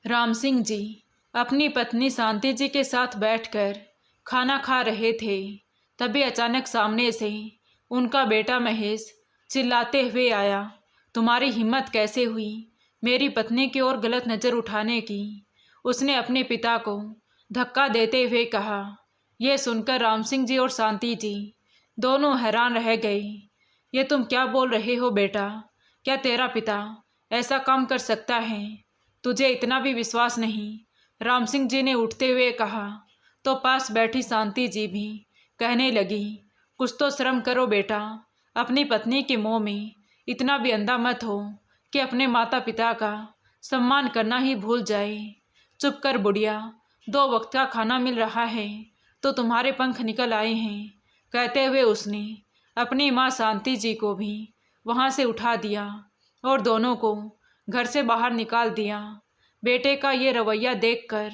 राम सिंह जी अपनी पत्नी शांति जी के साथ बैठकर खाना खा रहे थे। तभी अचानक सामने से उनका बेटा महेश चिल्लाते हुए आया, तुम्हारी हिम्मत कैसे हुई मेरी पत्नी की ओर गलत नज़र उठाने की। उसने अपने पिता को धक्का देते हुए कहा। यह सुनकर राम सिंह जी और शांति जी दोनों हैरान रह गए। ये तुम क्या बोल रहे हो बेटा? क्या तेरा पिता ऐसा काम कर सकता है? तुझे इतना भी विश्वास नहीं? राम सिंह जी ने उठते हुए कहा। तो पास बैठी शांति जी भी कहने लगी, कुछ तो शर्म करो बेटा, अपनी पत्नी के मुंह में इतना भी अंधा मत हो कि अपने माता पिता का सम्मान करना ही भूल जाए। चुप कर बुढ़िया, 2 वक्त का खाना मिल रहा है तो तुम्हारे पंख निकल आए हैं। कहते हुए उसने अपनी माँ शांति जी को भी वहाँ से उठा दिया और दोनों को घर से बाहर निकाल दिया। बेटे का ये रवैया देखकर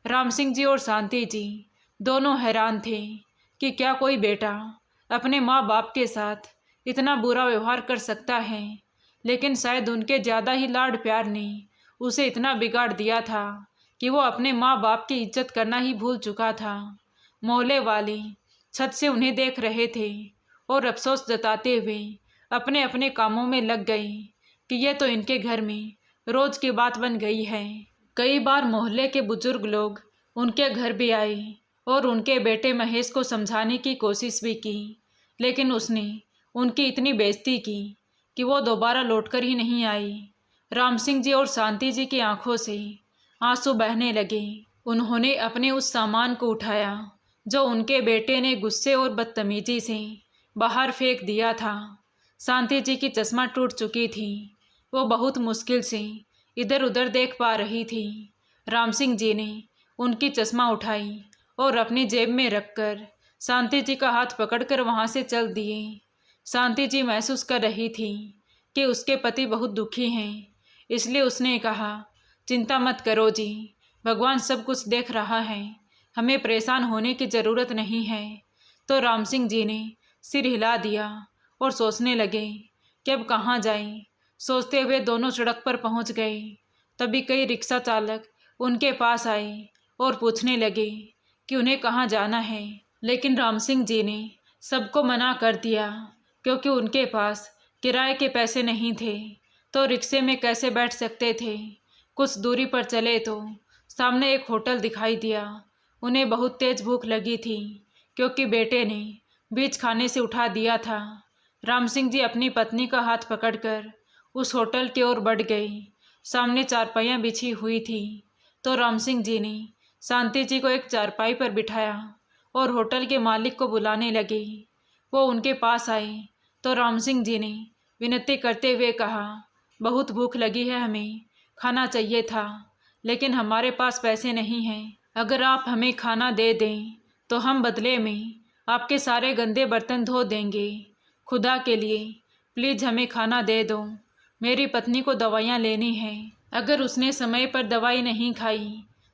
राम सिंह जी और शांति जी दोनों हैरान थे कि क्या कोई बेटा अपने माँ बाप के साथ इतना बुरा व्यवहार कर सकता है। लेकिन शायद उनके ज़्यादा ही लाड प्यार ने उसे इतना बिगाड़ दिया था कि वो अपने माँ बाप की इज्जत करना ही भूल चुका था। मोहल्ले वाले छत से उन्हें देख रहे थे और अफसोस जताते हुए अपने अपने कामों में लग गए कि यह तो इनके घर में रोज की बात बन गई है। कई बार मोहल्ले के बुजुर्ग लोग उनके घर भी आए और उनके बेटे महेश को समझाने की कोशिश भी की, लेकिन उसने उनकी इतनी बेइज्जती की कि वो दोबारा लौटकर ही नहीं आई। राम सिंह जी और शांति जी की आंखों से आंसू बहने लगे। उन्होंने अपने उस सामान को उठाया जो उनके बेटे ने गुस्से और बदतमीजी से बाहर फेंक दिया था। शांति जी की चश्मा टूट चुकी थी, वो बहुत मुश्किल से इधर उधर देख पा रही थी। राम सिंह जी ने उनकी चश्मा उठाई और अपनी जेब में रखकर शांति जी का हाथ पकड़कर वहाँ से चल दिए। शांति जी महसूस कर रही थी कि उसके पति बहुत दुखी हैं, इसलिए उसने कहा, चिंता मत करो जी, भगवान सब कुछ देख रहा है, हमें परेशान होने की ज़रूरत नहीं है। तो राम सिंह जी ने सिर हिला दिया और सोचने लगे कि अब कहाँ जाएं। सोचते हुए दोनों सड़क पर पहुंच गए। तभी कई रिक्शा चालक उनके पास आए और पूछने लगे कि उन्हें कहाँ जाना है। लेकिन राम सिंह जी ने सबको मना कर दिया क्योंकि उनके पास किराए के पैसे नहीं थे तो रिक्शे में कैसे बैठ सकते थे। कुछ दूरी पर चले तो सामने एक होटल दिखाई दिया। उन्हें बहुत तेज भूख लगी थी क्योंकि बेटे ने बीच खाने से उठा दिया था। राम सिंह जी अपनी पत्नी का हाथ पकड़कर उस होटल की ओर बढ़ गए। सामने चारपाइयाँ बिछी हुई थी तो राम सिंह जी ने शांति जी को एक चारपाई पर बिठाया और होटल के मालिक को बुलाने लगे। वो उनके पास आए तो राम सिंह जी ने विनती करते हुए कहा, बहुत भूख लगी है, हमें खाना चाहिए था लेकिन हमारे पास पैसे नहीं हैं। अगर आप हमें खाना दे दें तो हम बदले में आपके सारे गंदे बर्तन धो देंगे। खुदा के लिए प्लीज़ हमें खाना दे दो, मेरी पत्नी को दवाइयाँ लेनी हैं। अगर उसने समय पर दवाई नहीं खाई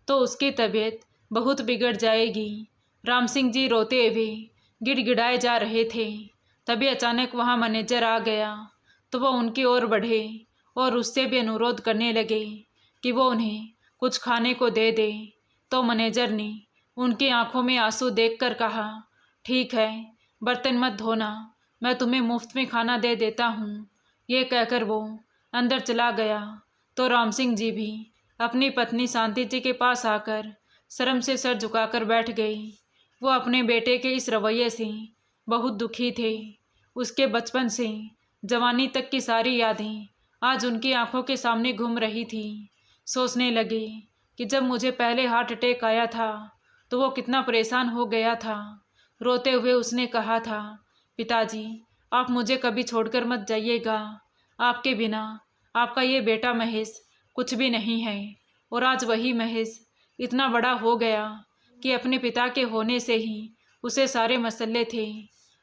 तो उसकी तबीयत बहुत बिगड़ जाएगी। राम सिंह जी रोते हुए गिड़गिड़ाए जा रहे थे। तभी अचानक वहाँ मैनेजर आ गया तो वह उनकी ओर बढ़े और उससे भी अनुरोध करने लगे कि वो उन्हें कुछ खाने को दे दे। तो मैनेजर ने उनकी आंखों में आंसू देखकर कहा, ठीक है, बर्तन मत धोना, मैं तुम्हें मुफ्त में खाना दे देता हूँ। ये कहकर वो अंदर चला गया तो राम सिंह जी भी अपनी पत्नी शांति जी के पास आकर शर्म से सर झुकाकर बैठ गई। वो अपने बेटे के इस रवैये से बहुत दुखी थे। उसके बचपन से जवानी तक की सारी यादें आज उनकी आंखों के सामने घूम रही थी। सोचने लगे कि जब मुझे पहले हार्ट अटैक आया था तो वो कितना परेशान हो गया था। रोते हुए उसने कहा था, पिताजी आप मुझे कभी छोड़कर मत जाइएगा, आपके बिना आपका ये बेटा महेश कुछ भी नहीं है। और आज वही महेश इतना बड़ा हो गया कि अपने पिता के होने से ही उसे सारे मसले थे।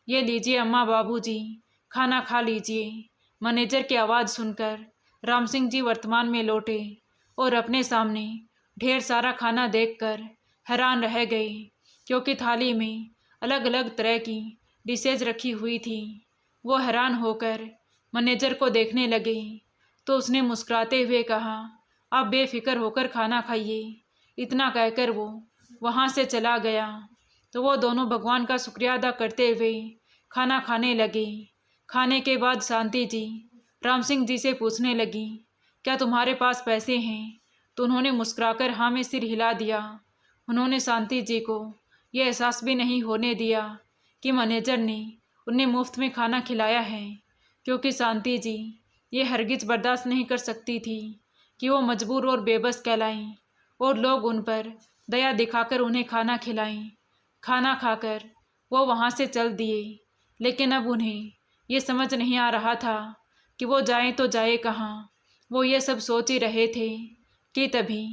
ये लीजिए अम्मा बाबूजी, खाना खा लीजिए। मैनेजर की आवाज़ सुनकर राम सिंह जी वर्तमान में लौटे और अपने सामने ढेर सारा खाना देखकर हैरान रह गए क्योंकि थाली में अलग अलग तरह की डिशेज रखी हुई थी। वो हैरान होकर मैनेजर को देखने लगे तो उसने मुस्कुराते हुए कहा, आप बेफिक्र होकर खाना खाइए। इतना कहकर वो वहाँ से चला गया। तो वो दोनों भगवान का शुक्रिया अदा करते हुए खाना खाने लगे। खाने के बाद शांति जी राम सिंह जी से पूछने लगी, क्या तुम्हारे पास पैसे हैं? तो उन्होंने मुस्कुराकर हाँ में सिर हिला दिया। उन्होंने शांति जी को यह एहसास भी नहीं होने दिया कि मैनेजर ने उन्हें मुफ्त में खाना खिलाया है, क्योंकि शांति जी ये हरगिज बर्दाश्त नहीं कर सकती थी कि वो मजबूर और बेबस कहलाएं और लोग उन पर दया दिखाकर उन्हें खाना खिलाएं। खाना खाकर वो वहाँ से चल दिए, लेकिन अब उन्हें ये समझ नहीं आ रहा था कि वो जाएं तो जाए कहाँ। वो ये सब सोच ही रहे थे कि तभी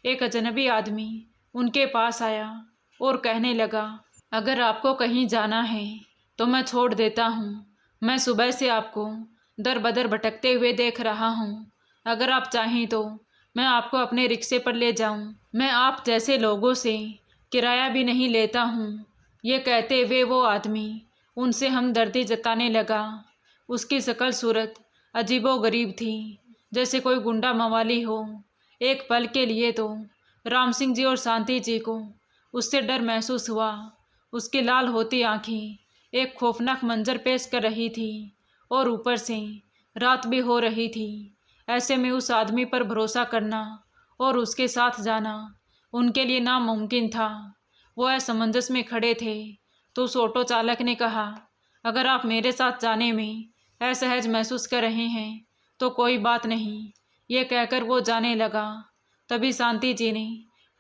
एक अजनबी आदमी उनके पास आया और कहने लगा, अगर आपको कहीं जाना है तो मैं छोड़ देता हूँ। मैं सुबह से आपको दर बदर भटकते हुए देख रहा हूँ। अगर आप चाहें तो मैं आपको अपने रिक्शे पर ले जाऊँ। मैं आप जैसे लोगों से किराया भी नहीं लेता हूँ। ये कहते हुए वो आदमी उनसे हमदर्दी जताने लगा। उसकी शक्ल सूरत अजीबोगरीब थी, जैसे कोई गुंडा मवाली हो। एक पल के लिए तो राम सिंह जी और शांति जी को उससे डर महसूस हुआ। उसकी लाल होती आंखें एक खौफनाक मंजर पेश कर रही थी और ऊपर से रात भी हो रही थी। ऐसे में उस आदमी पर भरोसा करना और उसके साथ जाना उनके लिए नामुमकिन था। वो असमंजस में खड़े थे तो उस ऑटो चालक ने कहा, अगर आप मेरे साथ जाने में असहज महसूस कर रहे हैं तो कोई बात नहीं। ये कहकर वो जाने लगा। तभी शांति जी ने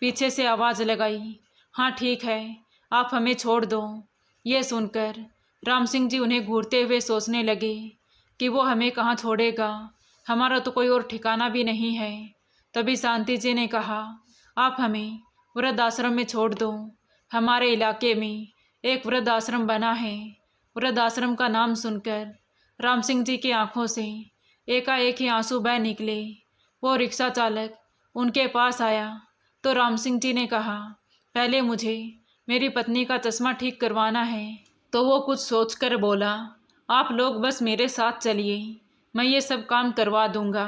पीछे से आवाज़ लगाई, हाँ ठीक है, आप हमें छोड़ दो। ये सुनकर राम सिंह जी उन्हें घूरते हुए सोचने लगे कि वो हमें कहाँ छोड़ेगा, हमारा तो कोई और ठिकाना भी नहीं है। तभी शांति जी ने कहा, आप हमें वृद्धाश्रम में छोड़ दो। हमारे इलाके में एक वृद्धाश्रम बना है। वृद्धाश्रम का नाम सुनकर राम सिंह जी की आंखों से एकाएक ही आंसू बह निकले। वो रिक्शा चालक उनके पास आया तो राम सिंह जी ने कहा, पहले मुझे मेरी पत्नी का चश्मा ठीक करवाना है। तो वो कुछ सोचकर बोला, आप लोग बस मेरे साथ चलिए, मैं ये सब काम करवा दूंगा।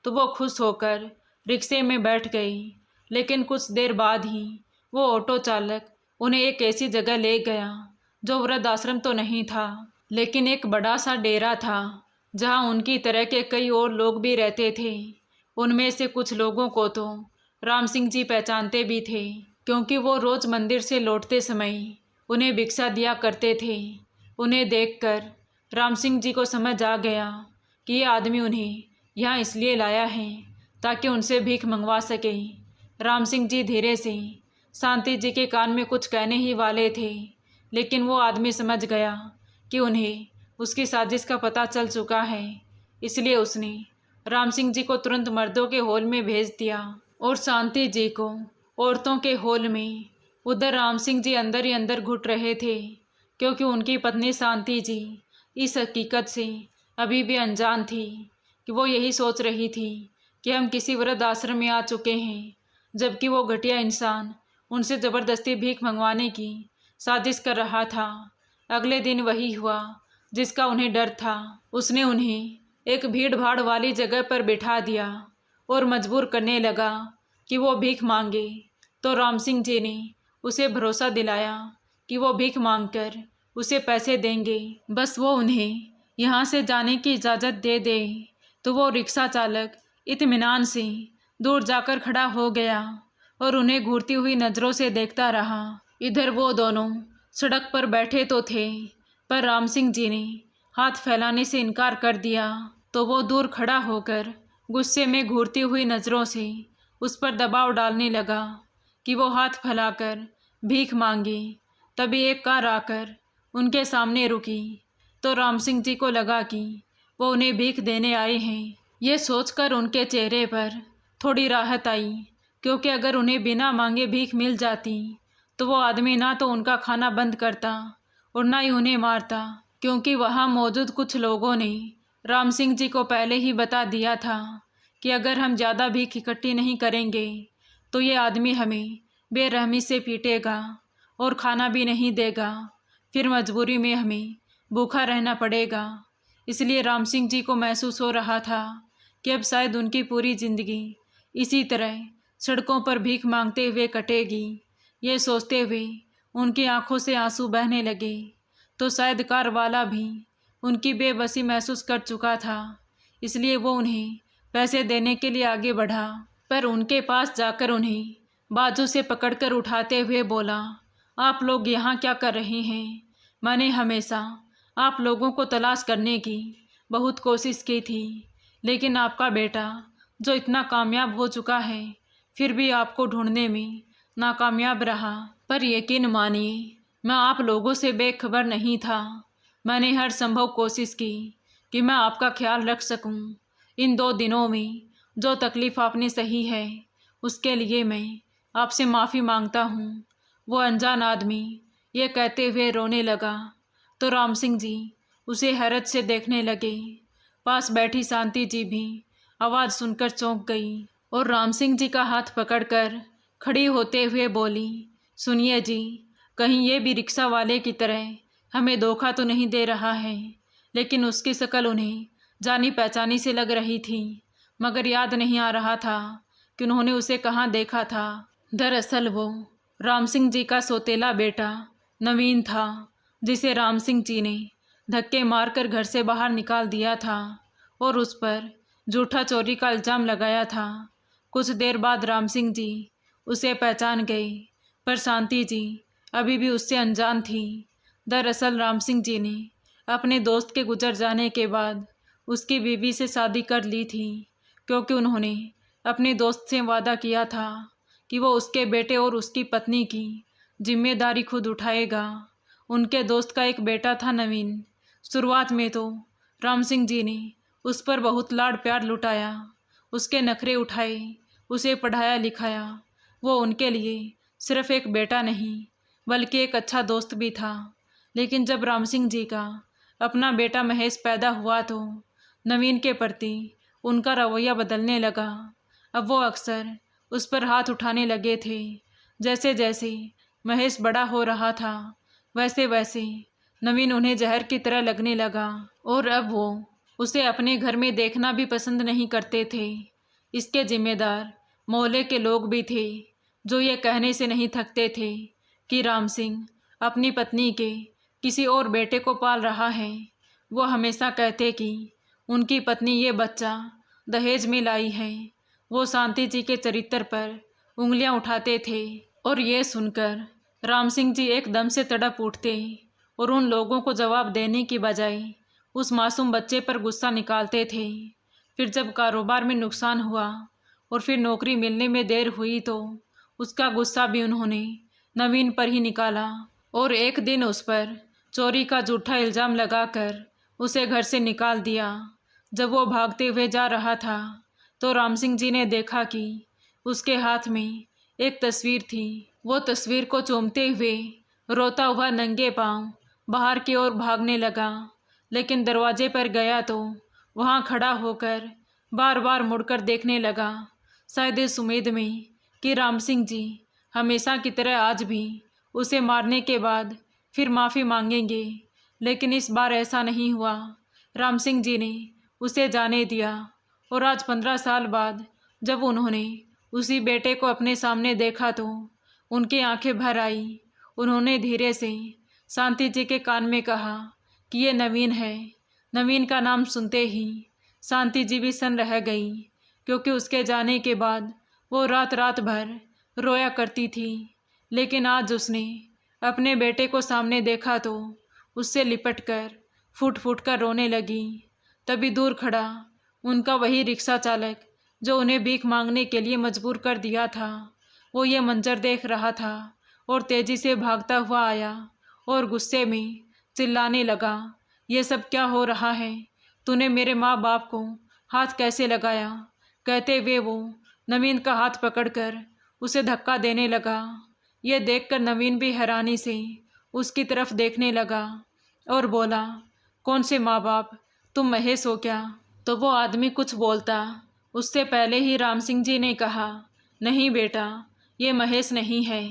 तो वो खुश होकर रिक्शे में बैठ गई। लेकिन कुछ देर बाद ही वो ऑटो चालक उन्हें एक ऐसी जगह ले गया जो वृद्धाश्रम तो नहीं था, लेकिन एक बड़ा सा डेरा था जहाँ उनकी तरह के कई और लोग भी रहते थे। उनमें से कुछ लोगों को तो राम सिंह जी पहचानते भी थे, क्योंकि वो रोज़ मंदिर से लौटते समय उन्हें भिक्षा दिया करते थे। उन्हें देखकर राम सिंह जी को समझ आ गया कि ये आदमी उन्हें यहाँ इसलिए लाया है ताकि उनसे भीख मंगवा सके। राम सिंह जी धीरे से शांति जी के कान में कुछ कहने ही वाले थे, लेकिन वो आदमी समझ गया कि उन्हें उसकी साजिश का पता चल चुका है। इसलिए उसने राम सिंह जी को तुरंत मर्दों के हॉल में भेज दिया और शांति जी को औरतों के हॉल में। उधर राम सिंह जी अंदर ही अंदर घुट रहे थे, क्योंकि उनकी पत्नी शांति जी इस हकीकत से अभी भी अनजान थी कि वो यही सोच रही थी कि हम किसी वृद्ध आश्रम में आ चुके हैं, जबकि वो घटिया इंसान उनसे ज़बरदस्ती भीख मंगवाने की साजिश कर रहा था। अगले दिन वही हुआ जिसका उन्हें डर था। उसने उन्हें एक भीड़ भाड़ वाली जगह पर बिठा दिया और मजबूर करने लगा कि वो भीख मांगे। तो राम सिंह जी ने उसे भरोसा दिलाया कि वो भीख मांगकर उसे पैसे देंगे, बस वो उन्हें यहाँ से जाने की इजाज़त दे दे। तो वो रिक्शा चालक इत्मीनान से दूर जाकर खड़ा हो गया और उन्हें घूरती हुई नज़रों से देखता रहा। इधर वो दोनों सड़क पर बैठे तो थे, पर राम सिंह जी ने हाथ फैलाने से इनकार कर दिया। तो वो दूर खड़ा होकर गुस्से में घूरती हुई नज़रों से उस पर दबाव डालने लगा कि वो हाथ फैलाकर भीख मांगे। तभी एक कार आकर उनके सामने रुकी। तो राम सिंह जी को लगा कि वो उन्हें भीख देने आए हैं। ये सोचकर उनके चेहरे पर थोड़ी राहत आई, क्योंकि अगर उन्हें बिना मांगे भीख मिल जाती तो वो आदमी ना तो उनका खाना बंद करता और ना ही उन्हें मारता, क्योंकि वहाँ मौजूद कुछ लोगों ने राम सिंह जी को पहले ही बता दिया था कि अगर हम ज़्यादा भीख इकट्ठी नहीं करेंगे तो ये आदमी हमें बेरहमी से पीटेगा और खाना भी नहीं देगा, फिर मजबूरी में हमें भूखा रहना पड़ेगा। इसलिए राम सिंह जी को महसूस हो रहा था कि अब शायद उनकी पूरी ज़िंदगी इसी तरह सड़कों पर भीख मांगते हुए कटेगी। ये सोचते हुए उनकी आंखों से आंसू बहने लगे। तो शायद कार वाला भी उनकी बेबसी महसूस कर चुका था, इसलिए वो उन्हें पैसे देने के लिए आगे बढ़ा। पर उनके पास जाकर उन्हें बाजू से पकड़कर उठाते हुए बोला, आप लोग यहाँ क्या कर रहे हैं? मैंने हमेशा आप लोगों को तलाश करने की बहुत कोशिश की थी, लेकिन आपका बेटा जो इतना कामयाब हो चुका है फिर भी आपको ढूंढने में नाकामयाब रहा। पर यकीन मानिए, मैं आप लोगों से बेखबर नहीं था। मैंने हर संभव कोशिश की कि मैं आपका ख्याल रख सकूं। इन 2 दिनों में जो तकलीफ़ आपने सही है उसके लिए मैं आपसे माफ़ी मांगता हूं। वो अनजान आदमी ये कहते हुए रोने लगा तो राम सिंह जी उसे हैरत से देखने लगे। पास बैठी शांति जी भी आवाज़ सुनकर चौंक गई और राम सिंह जी का हाथ पकड़कर खड़ी होते हुए बोली, सुनिए जी, कहीं ये भी रिक्शा वाले की तरह हमें धोखा तो नहीं दे रहा है। लेकिन उसकी शक्ल उन्हें जानी पहचानी से लग रही थी, मगर याद नहीं आ रहा था कि उन्होंने उसे कहाँ देखा था। दरअसल वो राम सिंह जी का सौतेला बेटा नवीन था, जिसे राम सिंह जी ने धक्के मारकर घर से बाहर निकाल दिया था और उस पर झूठा चोरी का इल्ज़ाम लगाया था। कुछ देर बाद राम सिंह जी उसे पहचान गए, पर शांति जी अभी भी उससे अनजान थी। दरअसल राम सिंह जी ने अपने दोस्त के गुजर जाने के बाद उसकी बीवी से शादी कर ली थी, क्योंकि उन्होंने अपने दोस्त से वादा किया था कि वो उसके बेटे और उसकी पत्नी की जिम्मेदारी खुद उठाएगा। उनके दोस्त का एक बेटा था नवीन। शुरुआत में तो राम सिंह जी ने उस पर बहुत लाड प्यार लुटाया, उसके नखरे उठाए, उसे पढ़ाया लिखाया। वो उनके लिए सिर्फ एक बेटा नहीं बल्कि एक अच्छा दोस्त भी था। लेकिन जब राम सिंह जी का अपना बेटा महेश पैदा हुआ तो नवीन के प्रति उनका रवैया बदलने लगा। अब वो अक्सर उस पर हाथ उठाने लगे थे। जैसे जैसे महेश बड़ा हो रहा था वैसे वैसे नवीन उन्हें जहर की तरह लगने लगा और अब वो उसे अपने घर में देखना भी पसंद नहीं करते थे। इसके जिम्मेदार मोहल्ले के लोग भी थे, जो ये कहने से नहीं थकते थे कि राम सिंह अपनी पत्नी के किसी और बेटे को पाल रहा है। वो हमेशा कहते कि उनकी पत्नी ये बच्चा दहेज में लाई है। वो शांति जी के चरित्र पर उंगलियां उठाते थे और ये सुनकर राम सिंह जी एकदम से तड़प उठते और उन लोगों को जवाब देने की बजाय उस मासूम बच्चे पर गुस्सा निकालते थे। फिर जब कारोबार में नुकसान हुआ और फिर नौकरी मिलने में देर हुई तो उसका गुस्सा भी उन्होंने नवीन पर ही निकाला और एक दिन उस पर चोरी का झूठा इल्ज़ाम लगाकर उसे घर से निकाल दिया। जब वो भागते हुए जा रहा था तो राम सिंह जी ने देखा कि उसके हाथ में एक तस्वीर थी। वो तस्वीर को चूमते हुए रोता हुआ नंगे पांव बाहर की ओर भागने लगा, लेकिन दरवाजे पर गया तो वहां खड़ा होकर बार बार मुड़कर देखने लगा, शायद इस उम्मीद में कि राम सिंह जी हमेशा की तरह आज भी उसे मारने के बाद फिर माफ़ी मांगेंगे। लेकिन इस बार ऐसा नहीं हुआ। राम सिंह जी ने उसे जाने दिया और आज 15 साल बाद जब उन्होंने उसी बेटे को अपने सामने देखा तो उनकी आंखें भर आई। उन्होंने धीरे से शांति जी के कान में कहा कि ये नवीन है। नवीन का नाम सुनते ही शांति जी भी सन्न रह गई, क्योंकि उसके जाने के बाद वो रात रात भर रोया करती थी। लेकिन आज उसने अपने बेटे को सामने देखा तो उससे लिपट कर फूट फूट कर रोने लगी। तभी दूर खड़ा उनका वही रिक्शा चालक जो उन्हें भीख मांगने के लिए मजबूर कर दिया था, वो ये मंजर देख रहा था और तेजी से भागता हुआ आया और गुस्से में चिल्लाने लगा, ये सब क्या हो रहा है? तूने मेरे माँ बाप को हाथ कैसे लगाया? कहते हुए वो नवीन का हाथ पकड़कर उसे धक्का देने लगा। ये देखकर नवीन भी हैरानी से उसकी तरफ देखने लगा और बोला, कौन से माँ बाप? तुम महेश हो क्या? तो वो आदमी कुछ बोलता उससे पहले ही राम सिंह जी ने कहा, नहीं बेटा, ये महेश नहीं है।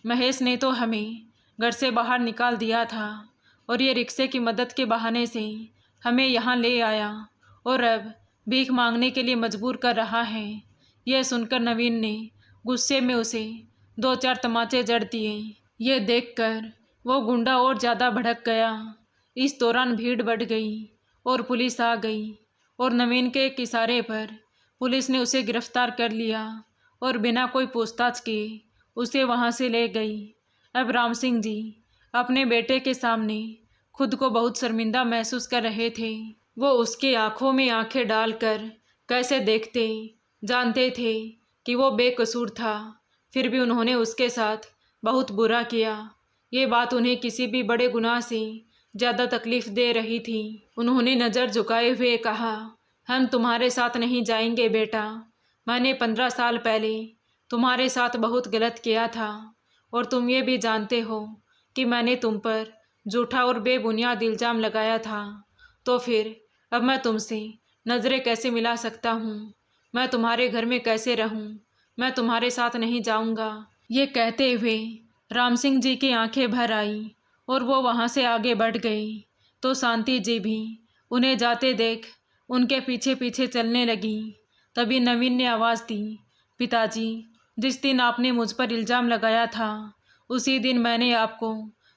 महेश ने तो हमें घर से बाहर निकाल दिया था और ये रिक्शे की मदद के बहाने से हमें यहाँ ले आया और अब भीख मांगने के लिए मजबूर कर रहा है। यह सुनकर नवीन ने गुस्से में उसे 2-4 तमाचे जड़ दिए। यह देखकर वो गुंडा और ज़्यादा भड़क गया। इस दौरान भीड़ बढ़ गई और पुलिस आ गई और नवीन के एक इशारे पर पुलिस ने उसे गिरफ्तार कर लिया और बिना कोई पूछताछ किए उसे वहां से ले गई। अब राम सिंह जी अपने बेटे के सामने खुद को बहुत शर्मिंदा महसूस कर रहे थे। वो उसकी आंखों में आंखें डालकर कैसे देखते, जानते थे कि वो बेकसूर था, फिर भी उन्होंने उसके साथ बहुत बुरा किया। ये बात उन्हें किसी भी बड़े गुनाह से ज़्यादा तकलीफ दे रही थी। उन्होंने नज़र झुकाए हुए कहा, हम तुम्हारे साथ नहीं जाएंगे बेटा। मैंने 15 साल पहले तुम्हारे साथ बहुत गलत किया था और तुम ये भी जानते हो कि मैंने तुम पर झूठा और बेबुनियाद इल्ज़ाम लगाया था। तो फिर अब मैं तुमसे नज़रें कैसे मिला सकता हूँ? मैं तुम्हारे घर में कैसे रहूँ? मैं तुम्हारे साथ नहीं जाऊँगा। ये कहते हुए राम सिंह जी की आंखें भर आई और वो वहाँ से आगे बढ़ गई तो शांति जी भी उन्हें जाते देख उनके पीछे पीछे चलने लगी। तभी नवीन ने आवाज़ दी, पिताजी, जिस दिन आपने मुझ पर इल्ज़ाम लगाया था उसी दिन मैंने आपको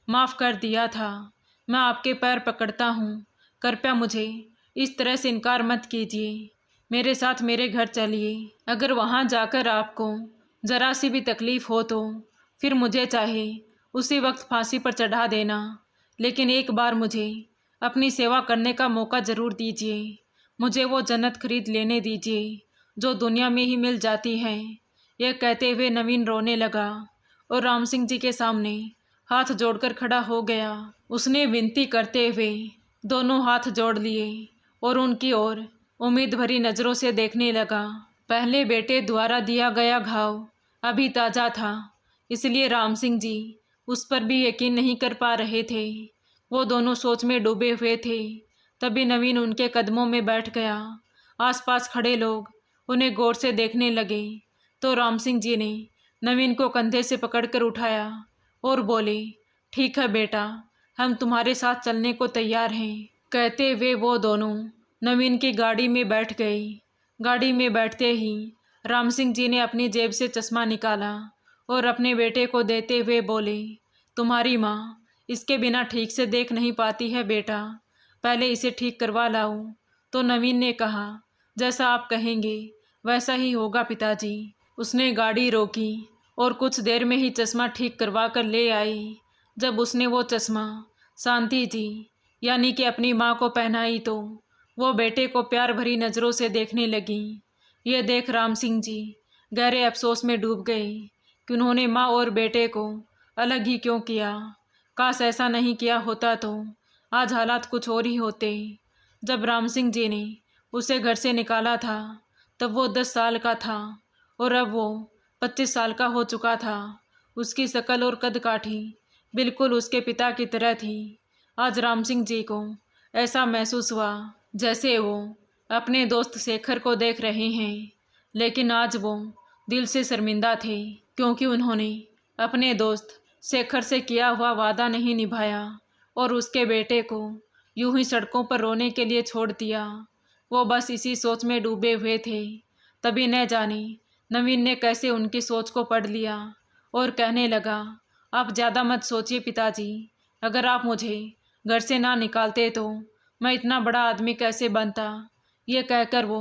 माफ़ कर दिया था। मैं आपके पैर पकड़ता हूँ, कृपया मुझे इस तरह से इनकार मत कीजिए। मेरे साथ मेरे घर चलिए। अगर वहाँ जाकर आपको ज़रा सी भी तकलीफ़ हो तो फिर मुझे चाहे उसी वक्त फांसी पर चढ़ा देना, लेकिन एक बार मुझे अपनी सेवा करने का मौका ज़रूर दीजिए। मुझे वो जन्नत खरीद लेने दीजिए जो दुनिया में ही मिल जाती है। यह कहते हुए नवीन रोने लगा और राम सिंह जी के सामने हाथ जोड़कर खड़ा हो गया। उसने विनती करते हुए दोनों हाथ जोड़ लिए और उनकी ओर उम्मीद भरी नज़रों से देखने लगा। पहले बेटे द्वारा दिया गया घाव अभी ताज़ा था, इसलिए राम सिंह जी उस पर भी यकीन नहीं कर पा रहे थे। वो दोनों सोच में डूबे हुए थे। तभी नवीन उनके कदमों में बैठ गया। आसपास खड़े लोग उन्हें गौर से देखने लगे तो राम सिंह जी ने नवीन को कंधे से पकड़कर उठाया और बोले, ठीक है बेटा, हम तुम्हारे साथ चलने को तैयार हैं। कहते हुए वो दोनों नवीन की गाड़ी में बैठ गए। गाड़ी में बैठते ही राम सिंह जी ने अपनी जेब से चश्मा निकाला और अपने बेटे को देते हुए बोले, तुम्हारी माँ इसके बिना ठीक से देख नहीं पाती है बेटा, पहले इसे ठीक करवा लाऊं। तो नवीन ने कहा, जैसा आप कहेंगे वैसा ही होगा पिताजी। उसने गाड़ी रोकी और कुछ देर में ही चश्मा ठीक करवा कर ले आई। जब उसने वो चश्मा शांति जी यानी कि अपनी माँ को पहनाई तो वो बेटे को प्यार भरी नज़रों से देखने लगी। ये देख राम सिंह जी गहरे अफसोस में डूब गए कि उन्होंने माँ और बेटे को अलग ही क्यों किया। काश ऐसा नहीं किया होता तो आज हालात कुछ और ही होते। जब राम सिंह जी ने उसे घर से निकाला था तब वो 10 साल का था और अब वो 25 साल का हो चुका था। उसकी शक्ल और कद काठी बिल्कुल उसके पिता की तरह थी। आज राम सिंह जी को ऐसा महसूस हुआ जैसे वो अपने दोस्त शेखर को देख रहे हैं, लेकिन आज वो दिल से शर्मिंदा थे क्योंकि उन्होंने अपने दोस्त शेखर से किया हुआ वादा नहीं निभाया और उसके बेटे को यूं ही सड़कों पर रोने के लिए छोड़ दिया। वो बस इसी सोच में डूबे हुए थे। तभी न जाने नवीन ने कैसे उनकी सोच को पढ़ लिया और कहने लगा, आप ज़्यादा मत सोचिए पिताजी, अगर आप मुझे घर से ना निकालते तो मैं इतना बड़ा आदमी कैसे बनता। ये कहकर वो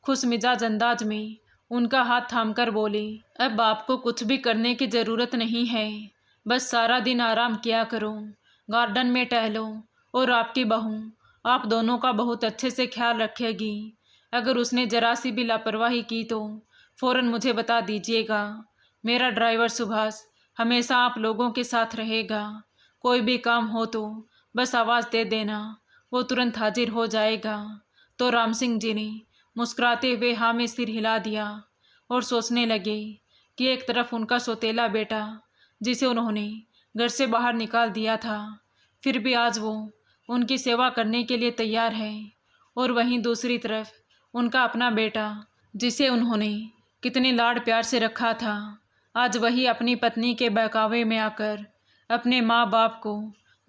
खुश मिजाज अंदाज में उनका हाथ थामकर बोली, अब आपको कुछ भी करने की ज़रूरत नहीं है, बस सारा दिन आराम किया करो, गार्डन में टहलो और आपकी बहू आप दोनों का बहुत अच्छे से ख्याल रखेगी। अगर उसने ज़रा सी भी लापरवाही की तो फ़ौरन मुझे बता दीजिएगा। मेरा ड्राइवर सुभाष हमेशा आप लोगों के साथ रहेगा। कोई भी काम हो तो बस आवाज़ दे देना, वो तुरंत हाजिर हो जाएगा। तो राम सिंह जी ने मुस्कुराते हुए हाँ में सिर हिला दिया और सोचने लगे कि एक तरफ उनका सौतेला बेटा जिसे उन्होंने घर से बाहर निकाल दिया था फिर भी आज वो उनकी सेवा करने के लिए तैयार है, और वहीं दूसरी तरफ उनका अपना बेटा जिसे उन्होंने कितने लाड प्यार से रखा था, आज वही अपनी पत्नी के बहकावे में आकर अपने माँ बाप को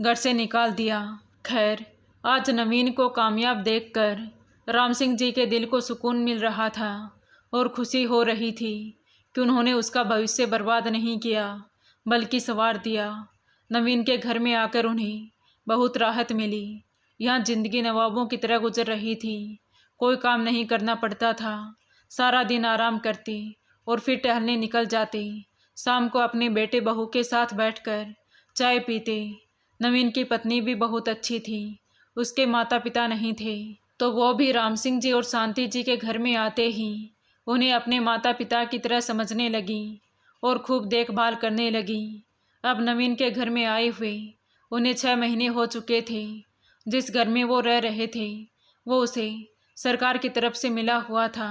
घर से निकाल दिया। खैर, आज नवीन को कामयाब देखकर राम सिंह जी के दिल को सुकून मिल रहा था और खुशी हो रही थी कि उन्होंने उसका भविष्य बर्बाद नहीं किया बल्कि संवार दिया। नवीन के घर में आकर उन्हें बहुत राहत मिली। यहाँ जिंदगी नवाबों की तरह गुजर रही थी। कोई काम नहीं करना पड़ता था। सारा दिन आराम करते और फिर टहलने निकल जाते। शाम को अपने बेटे बहू के साथ बैठकर चाय पीते। नवीन की पत्नी भी बहुत अच्छी थी। उसके माता पिता नहीं थे तो वो भी राम सिंह जी और शांति जी के घर में आते ही उन्हें अपने माता पिता की तरह समझने लगी और खूब देखभाल करने लगी। अब नवीन के घर में आए हुए उन्हें 6 महीने हो चुके थे। जिस घर में वो रह रहे थे वो उसे सरकार की तरफ से मिला हुआ था।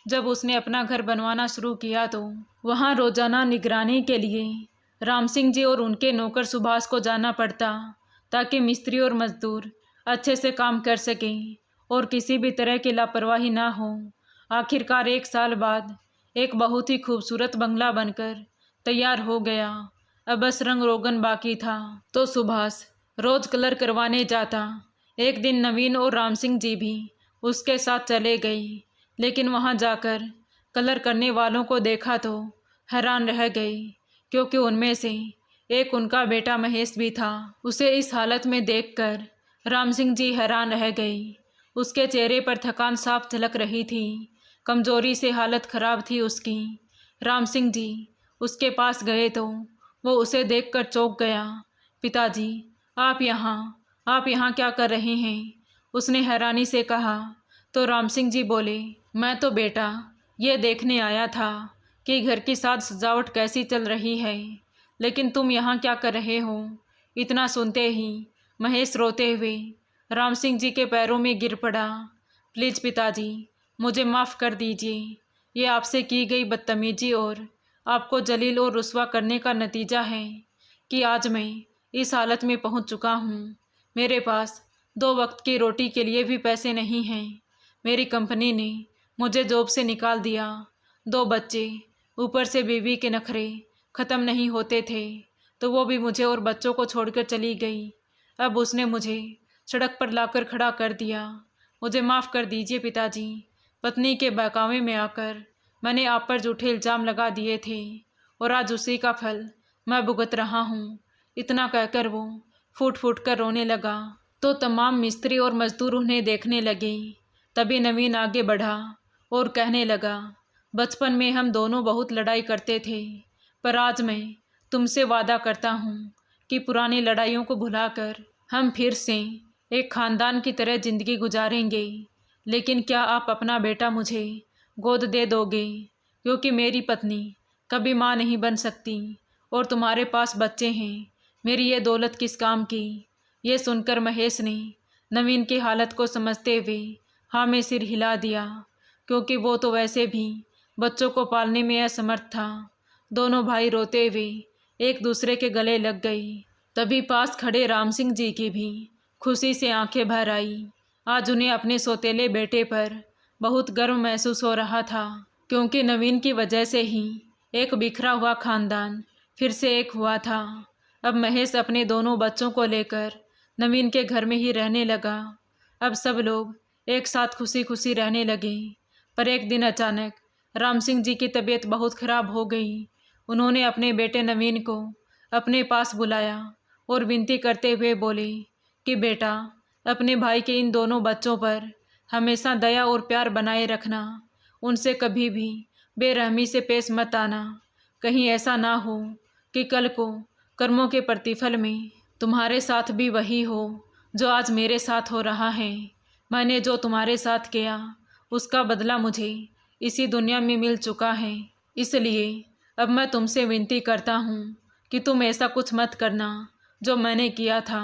जब उसने अपना घर बनवाना शुरू किया तो वहाँ रोजाना निगरानी के लिए राम सिंह जी और उनके नौकर सुभाष को जाना पड़ता ताकि मिस्त्री और मजदूर अच्छे से काम कर सकें और किसी भी तरह की लापरवाही ना हो। आखिरकार 1 साल बाद एक बहुत ही खूबसूरत बंगला बनकर तैयार हो गया। अब बस रंग रोगन बाकी था तो सुभाष रोज कलर करवाने जाता। एक दिन नवीन और राम सिंह जी भी उसके साथ चले गए, लेकिन वहां जाकर कलर करने वालों को देखा तो हैरान रह गए, क्योंकि उनमें से एक उनका बेटा महेश भी था। उसे इस हालत में देखकर राम सिंह जी हैरान रह गए। उसके चेहरे पर थकान साफ झलक रही थी। कमजोरी से हालत खराब थी उसकी। राम सिंह जी उसके पास गए तो वो उसे देखकर चौंक गया। पिताजी, आप यहाँ क्या कर रहे हैं? उसने हैरानी से कहा तो राम सिंह जी बोले, मैं तो बेटा ये देखने आया था कि घर की साज सजावट कैसी चल रही है, लेकिन तुम यहाँ क्या कर रहे हो? इतना सुनते ही महेश रोते हुए राम सिंह जी के पैरों में गिर पड़ा। प्लीज़ पिताजी, मुझे माफ़ कर दीजिए। ये आपसे की गई बदतमीजी और आपको जलील और रुस्वा करने का नतीजा है कि आज मैं इस हालत में पहुंच चुका हूं। मेरे पास 2 वक्त की रोटी के लिए भी पैसे नहीं हैं। मेरी कंपनी ने मुझे जॉब से निकाल दिया। 2 बच्चे, ऊपर से बीवी के नखरे ख़त्म नहीं होते थे तो वो भी मुझे और बच्चों को छोड़कर चली गई। अब उसने मुझे सड़क पर लाकर खड़ा कर दिया। मुझे माफ़ कर दीजिए पिताजी। पत्नी के बहकावे में आकर मैंने आप पर झूठे इल्ज़ाम लगा दिए थे और आज उसी का फल मैं भुगत रहा हूँ। इतना कहकर वो फूट फूट कर रोने लगा तो तमाम मिस्त्री और मजदूर उन्हें देखने लगे। तभी नवीन आगे बढ़ा और कहने लगा, बचपन में हम दोनों बहुत लड़ाई करते थे, पर आज मैं तुमसे वादा करता हूँ कि पुरानी लड़ाइयों को भुलाकर हम फिर से एक ख़ानदान की तरह ज़िंदगी गुजारेंगे। लेकिन क्या आप अपना बेटा मुझे गोद दे दोगे? क्योंकि मेरी पत्नी कभी माँ नहीं बन सकती और तुम्हारे पास बच्चे हैं। मेरी ये दौलत किस काम की? ये सुनकर महेश ने नवीन की हालत को समझते हुए हाँ में सिर हिला दिया, क्योंकि वो तो वैसे भी बच्चों को पालने में असमर्थ था। दोनों भाई रोते हुए एक दूसरे के गले लग गए। तभी पास खड़े राम सिंह जी की भी खुशी से आंखें भर आई। आज उन्हें अपने सौतेले बेटे पर बहुत गर्व महसूस हो रहा था, क्योंकि नवीन की वजह से ही एक बिखरा हुआ खानदान फिर से एक हुआ था। अब महेश अपने दोनों बच्चों को लेकर नवीन के घर में ही रहने लगा। अब सब लोग एक साथ खुशी खुशी रहने लगे। पर एक दिन अचानक राम सिंह जी की तबीयत बहुत खराब हो गई। उन्होंने अपने बेटे नवीन को अपने पास बुलाया और विनती करते हुए बोले कि बेटा, अपने भाई के इन दोनों बच्चों पर हमेशा दया और प्यार बनाए रखना। उनसे कभी भी बेरहमी से पेश मत आना। कहीं ऐसा ना हो कि कल को कर्मों के प्रतिफल में तुम्हारे साथ भी वही हो जो आज मेरे साथ हो रहा है। मैंने जो तुम्हारे साथ किया उसका बदला मुझे इसी दुनिया में मिल चुका है। इसलिए अब मैं तुमसे विनती करता हूँ कि तुम ऐसा कुछ मत करना जो मैंने किया था।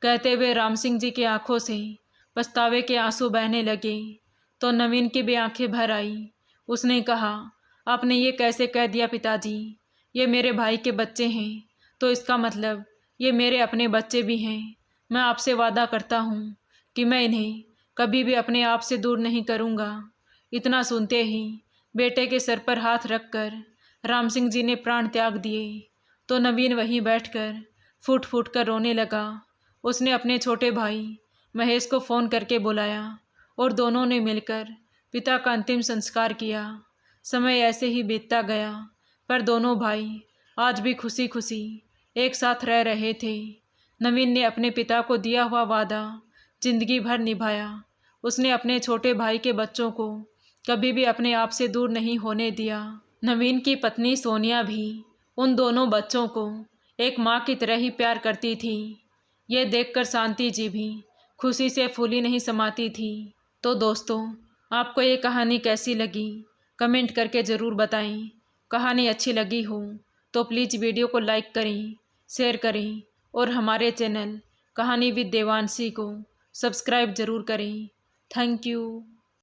कहते हुए राम सिंह जी की आंखों से पछतावे के आंसू बहने लगे तो नवीन की भी आंखें भर आई। उसने कहा, आपने ये कैसे कह दिया पिताजी? ये मेरे भाई के बच्चे हैं तो इसका मतलब ये मेरे अपने बच्चे भी हैं। मैं आपसे वादा करता हूँ कि मैं इन्हें कभी भी अपने आप से दूर नहीं करूँगा। इतना सुनते ही बेटे के सर पर हाथ रखकर राम सिंह जी ने प्राण त्याग दिए तो नवीन वहीं बैठकर फूट फूट कर रोने लगा। उसने अपने छोटे भाई महेश को फ़ोन करके बुलाया और दोनों ने मिलकर पिता का अंतिम संस्कार किया। समय ऐसे ही बीतता गया, पर दोनों भाई आज भी खुशी खुशी एक साथ रह रहे थे। नवीन ने अपने पिता को दिया हुआ वादा जिंदगी भर निभाया। उसने अपने छोटे भाई के बच्चों को कभी भी अपने आप से दूर नहीं होने दिया। नवीन की पत्नी सोनिया भी उन दोनों बच्चों को एक माँ की तरह ही प्यार करती थी। ये देखकर शांति जी भी खुशी से फूली नहीं समाती थी। तो दोस्तों, आपको ये कहानी कैसी लगी कमेंट करके ज़रूर बताएं। कहानी अच्छी लगी हो तो प्लीज़ वीडियो को लाइक करें, शेयर करें और हमारे चैनल कहानी विद देवांशी को सब्सक्राइब ज़रूर करें। Thank you.